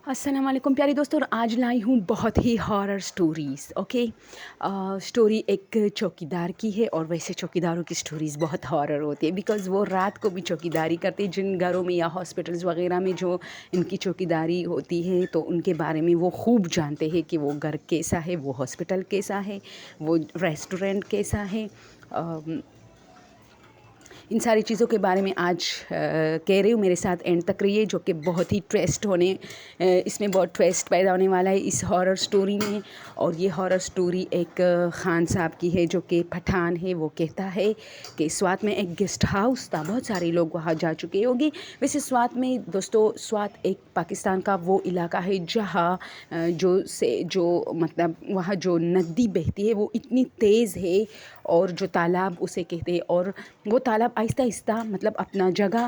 السلام علیکم پیارے دوستوں، اور آج لائی ہوں بہت ہی ہارر سٹوریز. اوکے، سٹوری ایک چوکیدار کی ہے، اور ویسے چوکیداروں کی سٹوریز بہت ہارر ہوتی ہے بیکاز وہ رات کو بھی چوکیداری کرتے ہیں. جن گھروں میں یا ہاسپٹلز وغیرہ میں جو ان کی چوکیداری ہوتی ہے تو ان کے بارے میں وہ خوب جانتے ہیں کہ وہ گھر کیسا ہے، وہ ہاسپٹل کیسا ہے، وہ ریسٹورینٹ کیسا ہے. ان ساری چیزوں کے بارے میں آج کہہ رہی ہوں. میرے ساتھ اینڈ تک رہیے، جو کہ بہت ہی اس میں بہت ٹویسٹ پیدا ہونے والا ہے اس ہارر سٹوری میں. اور یہ ہارر سٹوری ایک خان صاحب کی ہے جو کہ پٹھان ہے. وہ کہتا ہے کہ سوات میں ایک گیسٹ ہاؤس تھا، بہت سارے لوگ وہاں جا چکے ہوگی. ویسے سوات میں دوستو، سوات ایک پاکستان کا وہ علاقہ ہے جہاں جو مطلب وہاں جو ندی بہتی ہے وہ اتنی تیز ہے، اور جو تالاب اسے کہتے ہیں، اور وہ تالاب آہستہ آہستہ مطلب اپنا جگہ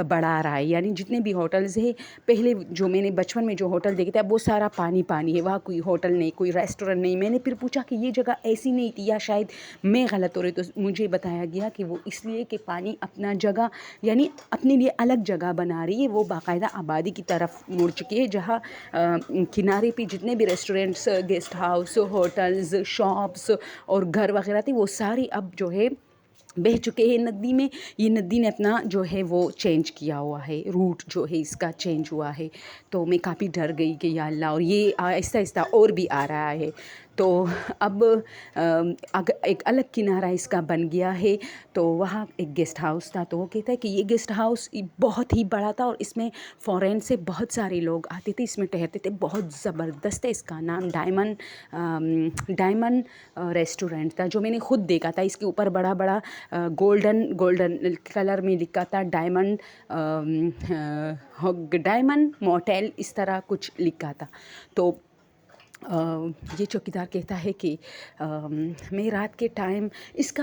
بڑھا رہا ہے. یعنی جتنے بھی ہوٹلز ہیں، پہلے جو میں نے بچپن میں جو ہوٹل دیکھے تھے، اب وہ سارا پانی پانی ہے. وہاں کوئی ہوٹل نہیں، کوئی ریسٹورینٹ نہیں. میں نے پھر پوچھا کہ یہ جگہ ایسی نہیں تھی، یا شاید میں غلط ہو رہی. تو مجھے بتایا گیا کہ وہ اس لیے کہ پانی اپنا جگہ یعنی اپنے لیے الگ جگہ بنا رہی ہے. وہ باقاعدہ آبادی کی طرف مڑ چکی ہے، جہاں کنارے پہ جتنے بھی restaurants, guest house, hotels, shops اور گھر وغیرہ تھے، وہ سارے اب جو ہے بہہ چکے ہیں ندی میں. یہ ندی نے اپنا جو ہے وہ چینج کیا ہوا ہے، روٹ جو ہے اس کا چینج ہوا ہے. تو میں کافی ڈر گئی کہ یا اللہ، اور یہ آہستہ آہستہ اور بھی آ رہا ہے. تو اب ایک الگ کنارہ اس کا بن گیا ہے. تو وہاں ایک گیسٹ ہاؤس تھا. تو وہ کہتا ہے کہ یہ گیسٹ ہاؤس بہت ہی بڑا تھا، اور اس میں فورین سے بہت سارے لوگ آتے تھے، اس میں ٹھہرتے تھے. بہت زبردست ہے. اس کا نام ڈائمنڈ ریسٹورینٹ تھا، جو میں نے خود دیکھا تھا. اس کے اوپر بڑا بڑا گولڈن کلر میں لکھا تھا ڈائمنڈ موٹیل، اس طرح کچھ لکھا تھا. تو یہ چوکیدار کہتا ہے کہ میں رات کے ٹائم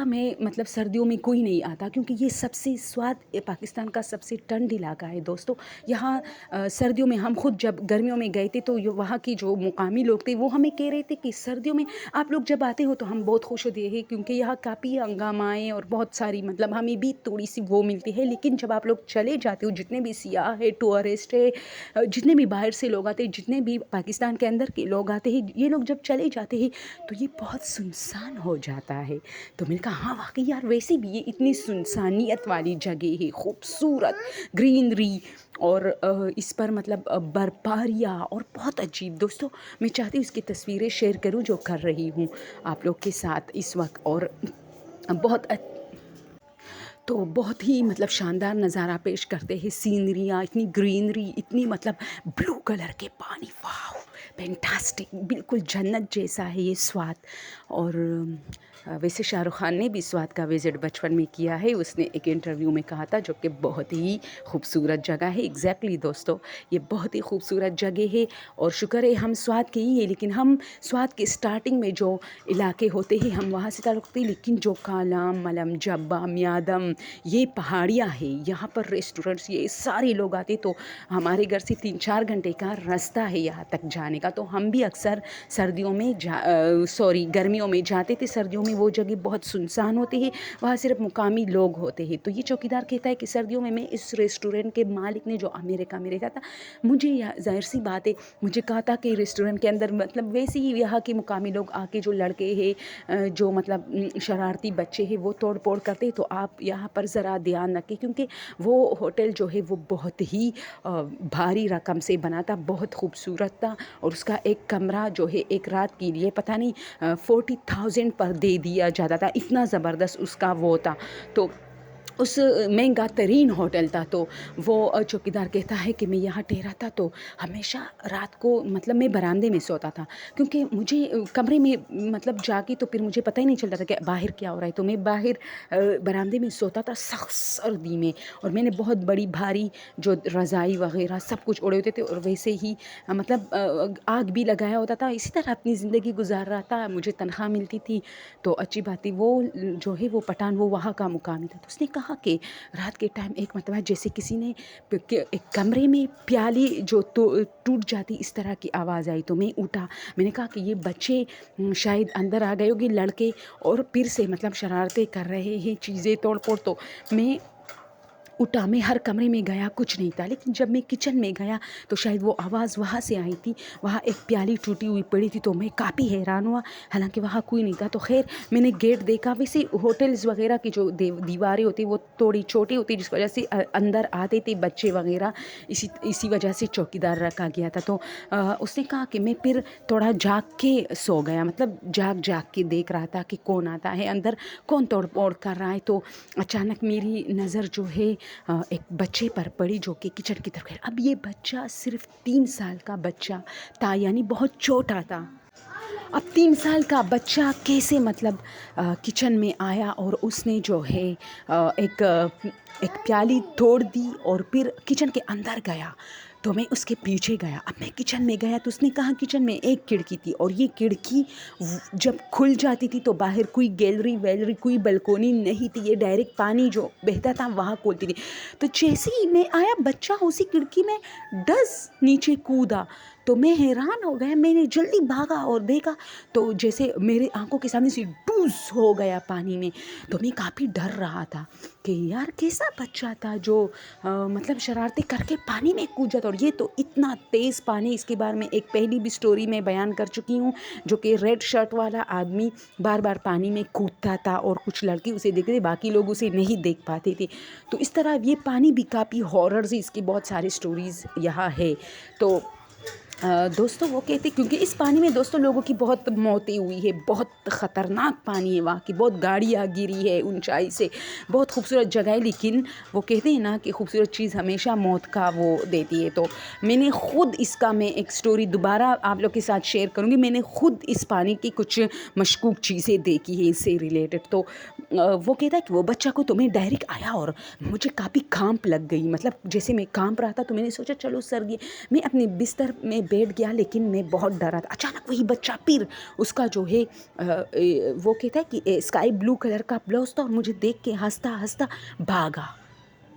میں مطلب سردیوں میں کوئی نہیں آتا، کیونکہ یہ سب سے سوات پاکستان کا سب سے ٹھنڈ علاقہ ہے دوستو. یہاں سردیوں میں ہم خود جب گرمیوں میں گئے تھے تو وہاں کی جو مقامی لوگ تھے وہ ہمیں کہہ رہے تھے کہ سردیوں میں آپ لوگ جب آتے ہو تو ہم بہت خوش ہوتے ہیں، کیونکہ یہاں کافی ہنگامائیں اور بہت ساری مطلب ہمیں بھی تھوڑی سی وہ ملتی ہے. لیکن جب آپ لوگ چلے جاتے ہو، جتنے بھی سیاح ہے، ٹورسٹ ہے، جتنے بھی باہر سے لوگ آتے ہیں، جتنے بھی پاکستان کے اندر کے لوگ آتے ہیں، یہ لوگ جب چلے جاتے ہیں تو یہ بہت سنسان ہو جاتا ہے. تو میں نے کہا ہاں واقعی یار، ویسے بھی یہ اتنی سنسانیت والی جگہ ہے، خوبصورت گرینری، اور اس پر مطلب برفباریاں اور بہت عجیب. دوستو میں چاہتی ہوں اس کی تصویریں شیئر کروں جو کر رہی ہوں آپ لوگ کے ساتھ اس وقت. اور بہت ہی مطلب شاندار نظارہ پیش کرتے ہیں. سینریاں اتنی گرینری، اتنی مطلب بلو کلر کے پانی، واو فینٹاسٹک، بالکل جنت جیسا ہے یہ سوات. اور ویسے شاہ رخ خان نے بھی سوات کا وزٹ بچپن میں کیا ہے. اس نے ایک انٹرویو میں کہا تھا، جو کہ بہت ہی خوبصورت جگہ ہے. ایگزیکٹلی دوستو، یہ بہت ہی خوبصورت جگہ ہے. اور شکر ہے ہم سوات کے ہی ہیں، لیکن ہم سوات کے سٹارٹنگ میں جو علاقے ہوتے ہیں ہم وہاں سے تعلق رکھتے ہیں. لیکن جو کالام، ملم، جبہ، میادم، یہ پہاڑیاں ہیں، یہاں پر ریسٹورنٹس، یہ سارے لوگ آتے. تو ہمارے گھر سے 3-4 گھنٹے کا رستہ ہے یہاں تک جانے کا. تو ہم بھی اکثر گرمیوں میں جاتے تھے. سردیوں میں وہ جگہ بہت سنسان ہوتی ہے، وہاں صرف مقامی لوگ ہوتے ہیں. تو یہ چوکیدار کہتا ہے کہ سردیوں میں اس ریسٹورنٹ کے مالک نے، جو امریکہ میں رہتا تھا، مجھے ظاہر سی بات ہے مجھے کہا تھا کہ ریسٹورنٹ کے اندر مطلب ویسے ہی یہاں کے مقامی لوگ آ کے، جو لڑکے ہیں، جو مطلب شرارتی بچے ہیں، وہ توڑ پھوڑ کرتے. تو آپ یہاں پر ذرا دھیان رکھیں، کیونکہ وہ ہوٹل جو ہے وہ بہت ہی بھاری رقم سے بنا تھا، بہت خوبصورت تھا. اور اس کا ایک کمرہ جو ہے ایک رات کے لیے پتہ نہیں 40,000 پر دے دیا جاتا تھا. اتنا زبردست اس کا وہ تھا. تو اس مہنگا ترین ہوٹل تھا. تو وہ چوکیدار کہتا ہے کہ میں یہاں ٹھہرا تھا، تو ہمیشہ رات کو مطلب میں برآمدے میں سوتا تھا، کیونکہ مجھے کمرے میں مطلب جا کے تو پھر مجھے پتہ ہی نہیں چلتا تھا کہ باہر کیا ہو رہا ہے. تو میں باہر برآمدے میں سوتا تھا سخت سردی میں. اور میں نے بہت بڑی بھاری جو رضائی وغیرہ سب کچھ اوڑے ہوتے تھے، اور ویسے ہی مطلب آگ بھی لگایا ہوتا تھا. اسی طرح اپنی زندگی گزار رہا تھا. مجھے تنخواہ ملتی تھی. تو اچھی بات تھی. وہ جو ہے وہ پٹھان، وہ وہاں کا مقامی تھا. تو اس نے کہا کہ رات کے ٹائم ایک مرتبہ جیسے کسی نے ایک کمرے میں پیالی جو ٹوٹ جاتی، اس طرح کی آواز آئی. تو میں اٹھا. میں نے کہا کہ یہ بچے شاید اندر آ گئے ہوگے، لڑکے، اور پھر سے مطلب شرارتیں کر رہے ہیں، چیزیں توڑ پھوڑ. تو میں اٹھا، میں ہر کمرے میں گیا، کچھ نہیں تھا، لیکن جب میں کچن میں گیا تو شاید وہ آواز وہاں سے آئی تھی. وہاں ایک پیالی ٹوٹی ہوئی پڑی تھی، تو میں کافی حیران ہوا، حالانکہ وہاں کوئی نہیں تھا. تو خیر میں نے گیٹ دیکھا. ویسے ہوٹلز وغیرہ کی جو دیواریں ہوتی وہ تھوڑی چھوٹی ہوتی، جس وجہ سے اندر آتے تھے بچے وغیرہ، اسی وجہ سے چوکیدار رکھا گیا تھا. تو اس نے کہا کہ میں پھر تھوڑا جاگ کے سو گیا، مطلب جاگ کے دیکھ رہا تھا کہ کون آتا ہے اندر، کون توڑ پھوڑ کر رہا ہے. تو اچانک میری نظر جو ہے ایک بچے پر پڑی جو کہ کچن کی طرف گیا. اب یہ بچہ صرف 3 سال کا بچہ تھا، یعنی بہت چھوٹا تھا. اب 3 سال کا بچہ کیسے مطلب کچن میں آیا اور اس نے جو ہے ایک پیالی توڑ دی اور پھر کچن کے اندر گیا. تو میں اس کے پیچھے گیا. اب میں کچن میں گیا تو اس نے کہا کچن میں ایک کھڑکی تھی، اور یہ کھڑکی جب کھل جاتی تھی تو باہر کوئی گیلری ویلری کوئی بلکونی نہیں تھی، یہ ڈائریکٹ پانی جو بہتا تھا وہاں کھولتی تھی. تو جیسے ہی میں آیا بچہ اسی کھڑکی میں ڈس نیچے کودا. تو میں حیران ہو گیا، میں نے جلدی بھاگا اور دیکھا تو جیسے میرے آنکھوں کے سامنے سے ڈوز ہو گیا پانی میں. تو میں کافی ڈر رہا تھا کہ یار کیسا بچہ تھا جو مطلب شرارتیں کر کے پانی میں کود جاتا. اور یہ تو اتنا تیز پانی، اس کے بارے میں ایک پہلی بھی سٹوری میں بیان کر چکی ہوں، جو کہ ریڈ شرٹ والا آدمی بار بار پانی میں کودتا تھا اور کچھ لڑکے اسے دیکھتے تھے، باقی لوگ اسے نہیں دیکھ پاتے تھے. تو اس طرح یہ پانی بھی کافی ہاررز، اس کی بہت ساری سٹوریز یہاں ہے. تو دوستوں وہ کہتے کیونکہ اس پانی میں دوستوں لوگوں کی بہت موتیں ہوئی ہے، بہت خطرناک پانی ہے وہاں کی، بہت گاڑیاں گری ہے اونچائی سے، بہت خوبصورت جگہ ہے. لیکن وہ کہتے ہیں نا کہ خوبصورت چیز ہمیشہ موت کا وہ دیتی ہے. تو میں نے خود اس کا میں ایک سٹوری دوبارہ آپ لوگ کے ساتھ شیئر کروں گی. میں نے خود اس پانی کی کچھ مشکوک چیزیں دیکھی ہیں اس سے ریلیٹڈ. تو وہ کہتا ہے کہ وہ بچہ کو تو میں ڈائریکٹ آیا اور مجھے کافی کانپ لگ گئی، مطلب جیسے میں کانپ رہا تھا. تو میں نے سوچا چلو سردی، میں اپنے بستر میں بیٹھ گیا، لیکن میں بہت ڈرا تھا. اچانک وہی بچہ پھر اس کا جو ہے وہ کہتا ہے کہ اسکائی بلو کلر کا بلاؤز تھا، اور مجھے دیکھ کے ہنستا ہنستا بھاگا.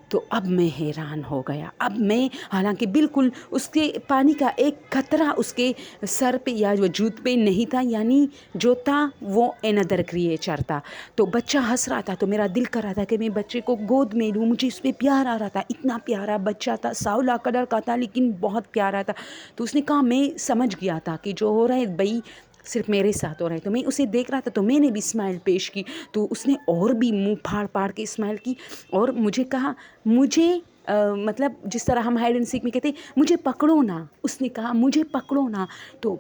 تو اب میں حیران ہو گیا. اب میں حالانکہ بالکل اس کے پانی کا ایک قطرہ اس کے سر پہ یا وجود پہ نہیں تھا، یعنی جو تھا وہ another creature تھا. تو بچہ ہنس رہا تھا تو میرا دل کر رہا تھا کہ میں بچے کو گود میں لوں، مجھے اس پہ پیار آ رہا تھا. اتنا پیارا بچہ تھا، ساولا کلر کا تھا لیکن بہت پیارا تھا. تو اس نے کہا، میں سمجھ گیا تھا کہ جو ہو رہا ہے بھائی صرف میرے ساتھ ہو رہا ہے. تو میں اسے دیکھ رہا تھا تو میں نے بھی اسمائل پیش کی. تو اس نے اور بھی منہ پھاڑ کے اسمائل کی اور مجھے کہا مجھے مطلب جس طرح ہم ہائیڈ اینڈ سیک میں کہتے ہیں مجھے پکڑو نا، اس نے کہا مجھے پکڑو نا. تو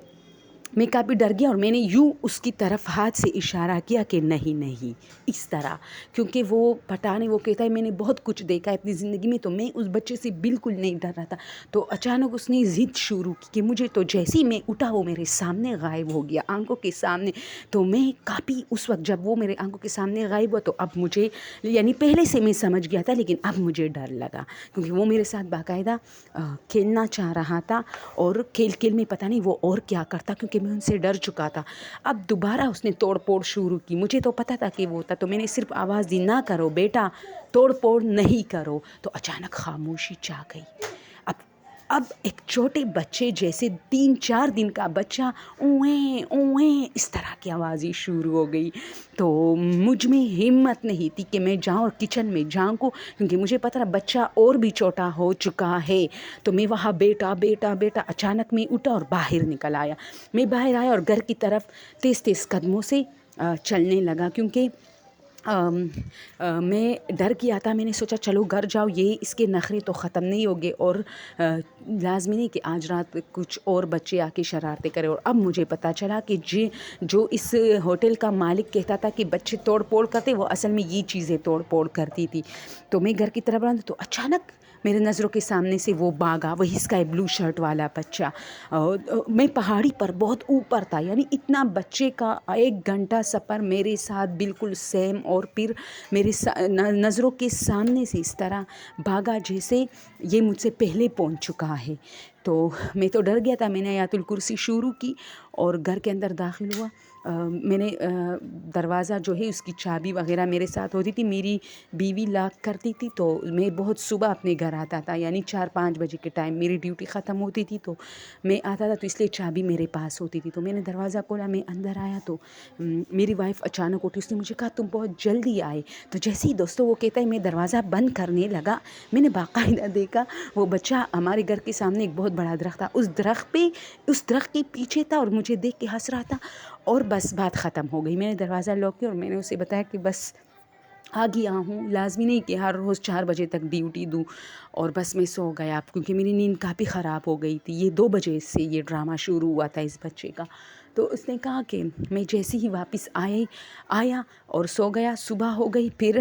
میں کافی ڈر گیا اور میں نے یوں اس کی طرف ہاتھ سے اشارہ کیا کہ نہیں اس طرح، کیونکہ وہ پٹانے وہ کہتا ہے میں نے بہت کچھ دیکھا ہے اپنی زندگی میں، تو میں اس بچے سے بالکل نہیں ڈر رہا تھا. تو اچانک اس نے ضد شروع کی کہ مجھے، تو جیسے ہی میں اٹھا وہ میرے سامنے غائب ہو گیا آنکھوں کے سامنے. تو میں کافی اس وقت جب وہ میرے آنکھوں کے سامنے غائب ہوا تو اب مجھے، یعنی پہلے سے میں سمجھ گیا تھا لیکن اب مجھے ڈر لگا، کیونکہ وہ میرے ساتھ باقاعدہ کھیلنا چاہ رہا تھا اور کھیل میں پتہ نہیں وہ اور کیا کرتا، کیونکہ میں ان سے ڈر چکا تھا. اب دوبارہ اس نے توڑ پھوڑ شروع کی. مجھے تو پتہ تھا کہ وہ تھا، تو میں نے صرف آواز دی، نہ کرو بیٹا، توڑ پھوڑ نہیں کرو. تو اچانک خاموشی چھا گئی. اب ایک چھوٹے بچے جیسے 3-4 دن کا بچہ اویں اویں اس طرح کی آوازیں شروع ہو گئی. تو مجھ میں ہمت نہیں تھی کہ میں جاؤں اور کچن میں جھانکوں، کیونکہ مجھے پتہ تھا بچہ اور بھی چھوٹا ہو چکا ہے. تو میں وہاں بیٹا اچانک میں اٹھا اور باہر نکل آیا. میں باہر آیا اور گھر کی طرف تیز قدموں سے چلنے لگا، کیونکہ میں ڈر گیا تھا. میں نے سوچا چلو گھر جاؤ، یہ اس کے نخرے تو ختم نہیں ہوگے اور لازمی نہیں کہ آج رات کچھ اور بچے آ کے شرارتیں کرے. اور اب مجھے پتہ چلا کہ جو اس ہوٹل کا مالک کہتا تھا کہ بچے توڑ پھوڑ کرتے، وہ اصل میں یہ چیزیں توڑ پھوڑ کرتی تھی. تو میں گھر کی طرف رہا تو اچانک میرے نظروں کے سامنے سے وہ بھاگا، وہی اسکائی بلو شرٹ والا بچہ. میں پہاڑی پر بہت اوپر تھا، یعنی اتنا بچے کا 1 گھنٹہ سفر میرے ساتھ بالکل سیم، اور پھر میرے نظروں کے سامنے سے اس طرح بھاگا جیسے یہ مجھ سے پہلے پہنچ چکا ہے. تو میں تو ڈر گیا تھا. میں نے آیت الکرسی شروع کی اور گھر کے اندر داخل ہوا. میں نے دروازہ جو ہے اس کی چابی وغیرہ میرے ساتھ ہوتی تھی، میری بیوی لاک کرتی تھی، تو میں بہت صبح اپنے گھر آتا تھا، یعنی 4-5 بجے کے ٹائم میری ڈیوٹی ختم ہوتی تھی تو میں آتا تھا، تو اس لیے چابی میرے پاس ہوتی تھی۔ تو میں نے دروازہ کھولا، میں اندر آیا تو میری وائف اچانک اٹھی، اس نے مجھے کہا تم بہت جلدی آئے۔ تو جیسے ہی دوستوں وہ کہتا ہے میں دروازہ بند کرنے لگا، میں نے باقاعدہ دیکھا وہ بچہ ہمارے گھر کے سامنے ایک بہت بڑا درخت تھا، اس درخت کے پیچھے تھا اور مجھے دیکھ کے ہنس رہا تھا، اور بس بات ختم ہو گئی۔ میں نے دروازہ لاک کیا اور میں نے اسے بتایا کہ بس آ گیا ہوں، لازمی نہیں کہ ہر روز 4 بجے تک ڈیوٹی دوں، اور بس میں سو گیا کیونکہ میری نیند کافی خراب ہو گئی تھی۔ یہ 2 بجے سے یہ ڈرامہ شروع ہوا تھا اس بچے کا۔ تو اس نے کہا کہ میں جیسے ہی واپس آیا اور سو گیا، صبح ہو گئی، پھر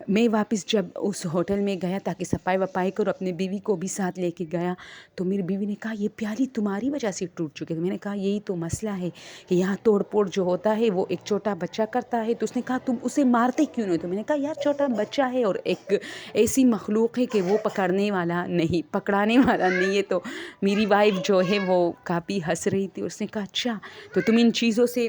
میں واپس جب اس ہوٹل میں گیا تاکہ صفائی وفائی کرو، اپنے بیوی کو بھی ساتھ لے کے گیا، تو میری بیوی نے کہا یہ پیالی تمہاری وجہ سے ٹوٹ چکے۔ میں نے کہا یہی تو مسئلہ ہے کہ یہاں توڑ پھوڑ جو ہوتا ہے وہ ایک چھوٹا بچہ کرتا ہے۔ تو اس نے کہا تم اسے مارتے کیوں نہیں؟ تو میں نے کہا یار چھوٹا بچہ ہے اور ایک ایسی مخلوق ہے کہ وہ پکڑانے والا نہیں ہے۔ تو میری وائف جو ہے وہ کافی ہنس رہی تھی، اس نے کہا اچھا تو تم ان چیزوں سے،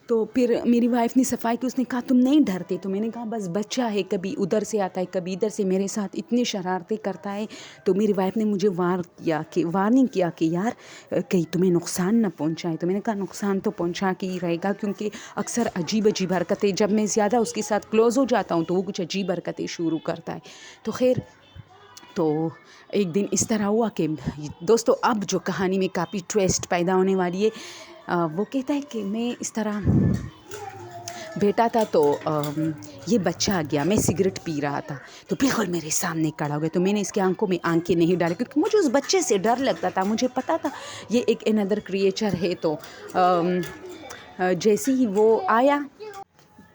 تو پھر میری وائف نے صفائی کی، اس نے کہا تم نہیں ڈرتے؟ تو میں نے کہا بس بچہ ہے، کبھی ادھر سے آتا ہے کبھی ادھر سے، میرے ساتھ اتنی شرارتیں کرتا ہے۔ تو میری وائف نے مجھے وارننگ کیا کہ یار کہیں تمہیں نقصان نہ پہنچائے۔ تو میں نے کہا نقصان تو پہنچا کے ہی رہے گا، کیونکہ اکثر عجیب حرکتیں، جب میں زیادہ اس کے ساتھ کلوز ہو جاتا ہوں تو وہ کچھ عجیب حرکتیں شروع کرتا ہے۔ تو خیر، تو ایک دن اس طرح ہوا کہ دوستو اب جو کہانی میں کافی ٹویسٹ پیدا ہونے والی ہے، وہ کہتا ہے کہ میں اس طرح بیٹا تھا تو یہ بچہ آ گیا، میں سگریٹ پی رہا تھا تو بالکل میرے سامنے کھڑا ہو گیا۔ تو میں نے اس کے آنکھوں میں آنکھیں نہیں ڈالی کیونکہ مجھے اس بچے سے ڈر لگتا تھا، مجھے پتا تھا یہ ایک انادر کریچر ہے۔ تو جیسے ہی وہ آیا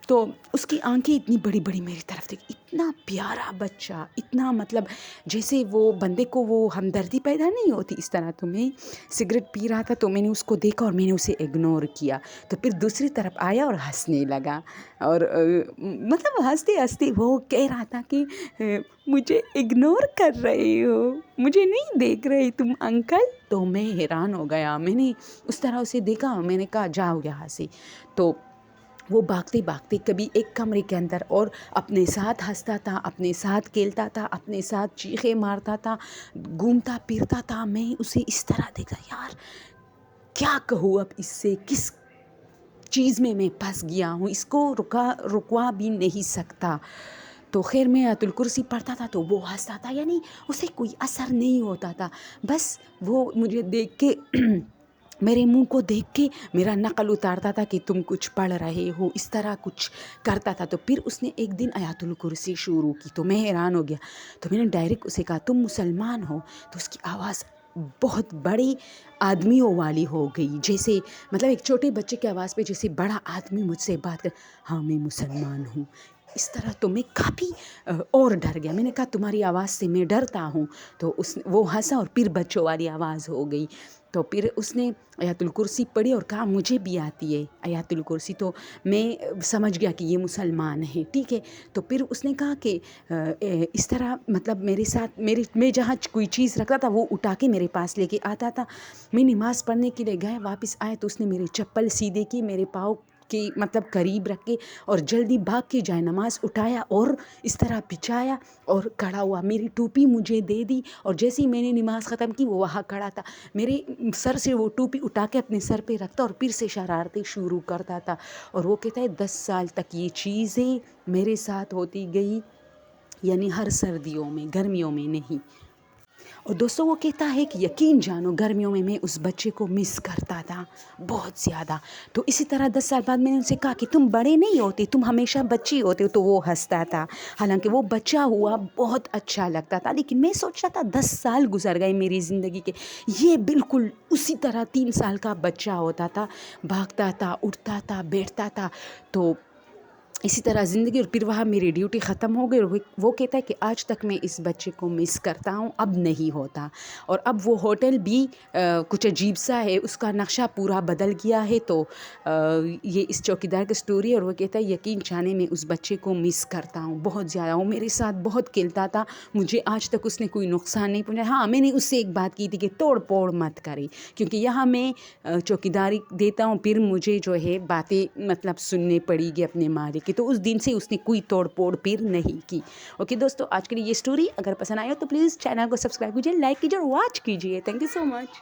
تو اس کی آنکھیں اتنی بڑی بڑی میری طرف تھی، اتنا پیارا بچہ، اتنا مطلب جیسے وہ بندے کو وہ ہمدردی پیدا نہیں ہوتی اس طرح۔ تو میں سگریٹ پی رہا تھا تو میں نے اس کو دیکھا اور میں نے اسے اگنور کیا، تو پھر دوسری طرف آیا اور ہنسنے لگا، اور مطلب ہنستے ہنستے وہ کہہ رہا تھا کہ مجھے اگنور کر رہے ہو، مجھے نہیں دیکھ رہے تم انکل؟ تو میں حیران ہو گیا، میں نے اس طرح اسے دیکھا، میں نے کہا جاؤ یہاں سے۔ تو وہ بھاگتے بھاگتے کبھی ایک کمرے کے اندر اور اپنے ساتھ ہنستا تھا، اپنے ساتھ کھیلتا تھا، اپنے ساتھ چیخے مارتا تھا، گھومتا پھرتا تھا۔ میں اسے اس طرح دیکھا، یار کیا کہوں اب اس سے، کس چیز میں پھنس گیا ہوں، اس کو رکوا بھی نہیں سکتا۔ تو خیر میں آیت الکرسی پڑھتا تھا تو وہ ہنستا تھا، یعنی اسے کوئی اثر نہیں ہوتا تھا، بس وہ مجھے دیکھ کے میرے منہ کو دیکھ کے میرا نقل اتارتا تھا کہ تم کچھ پڑھ رہے ہو، اس طرح کچھ کرتا تھا۔ تو پھر اس نے ایک دن آیت الکرسی شروع کی تو میں حیران ہو گیا، تو میں نے ڈائریکٹ اسے کہا تم مسلمان ہو؟ تو اس کی آواز بہت بڑے آدمیوں والی ہو گئی، جیسے مطلب ایک چھوٹے بچے کی آواز پہ جیسے بڑا آدمی مجھ سے بات کر، ہاں میں مسلمان ہوں اس طرح۔ تو میں کافی اور ڈر گیا، میں نے کہا تمہاری آواز سے میں ڈرتا ہوں؟ تو وہ ہنسا اور پھر بچوں والی آواز ہو گئی۔ تو پھر اس نے آیت الکرسی پڑھی اور کہا مجھے بھی آتی ہے آیت الکرسی۔ تو میں سمجھ گیا کہ یہ مسلمان ہے، ٹھیک ہے۔ تو پھر اس نے کہا کہ اس طرح مطلب میرے ساتھ میں جہاں کوئی چیز رکھتا تھا وہ اٹھا کے میرے پاس لے کے آتا تھا۔ میں نماز پڑھنے کے لیے گئے، واپس آئے تو اس نے میری چپل سیدھے کی، میرے پاؤں کے مطلب قریب رکھ کے، اور جلدی بھاگ کے جائے نماز اٹھایا اور اس طرح بچھایا اور کھڑا ہوا، میری ٹوپی مجھے دے دی، اور جیسے ہی میں نے نماز ختم کی وہ وہاں کھڑا تھا، میرے سر سے وہ ٹوپی اٹھا کے اپنے سر پہ رکھتا اور پھر سے شرارتیں شروع کرتا تھا۔ اور وہ کہتا ہے 10 سال تک یہ چیزیں میرے ساتھ ہوتی گئی، یعنی ہر سردیوں میں، گرمیوں میں نہیں۔ اور دوستوں وہ کہتا ہے کہ یقین جانو گرمیوں میں اس بچے کو مس کرتا تھا بہت زیادہ۔ تو اسی طرح 10 سال بعد میں نے ان سے کہا کہ تم بڑے نہیں ہوتے، تم ہمیشہ بچی ہوتے ہو، تو وہ ہنستا تھا، حالانکہ وہ بچہ ہوا بہت اچھا لگتا تھا، لیکن میں سوچ رہا تھا 10 سال گزر گئے میری زندگی کے، یہ بالکل اسی طرح 3 سال کا بچہ ہوتا تھا، بھاگتا تھا، اٹھتا تھا، بیٹھتا تھا۔ تو اسی طرح زندگی، اور پھر وہاں میری ڈیوٹی ختم ہو گئی، اور وہ کہتا ہے کہ آج تک میں اس بچے کو مس کرتا ہوں، اب نہیں ہوتا. اور اب وہ ہوٹل بھی کچھ عجیب سا ہے، اس کا نقشہ پورا بدل گیا ہے. تو یہ اس چوکیدار کی سٹوری ہے، اور وہ کہتا ہے یقین جانے میں اس بچے کو مس کرتا ہوں بہت زیادہ. وہ میرے ساتھ بہت کھیلتا تھا، مجھے آج تک اس نے کوئی نقصان نہیں پہنچایا. ہاں، میں نے اس سے ایک بات کی تھی کہ توڑ پھوڑ مت کرے، کیونکہ یہاں میں چوکیداری دیتا ہوں، پھر مجھے جو ہے باتیں مطلب سننے پڑی گی اپنے مالک کی. تو اس دن سے اس نے کوئی توڑ پھوڑ پھر نہیں کی. اوکے دوستو، آج کے لیے یہ سٹوری اگر پسند آئے ہو تو پلیز چینل کو سبسکرائب کیجیے، لائک کیجیے اور واچ کیجیے. Thank you so much.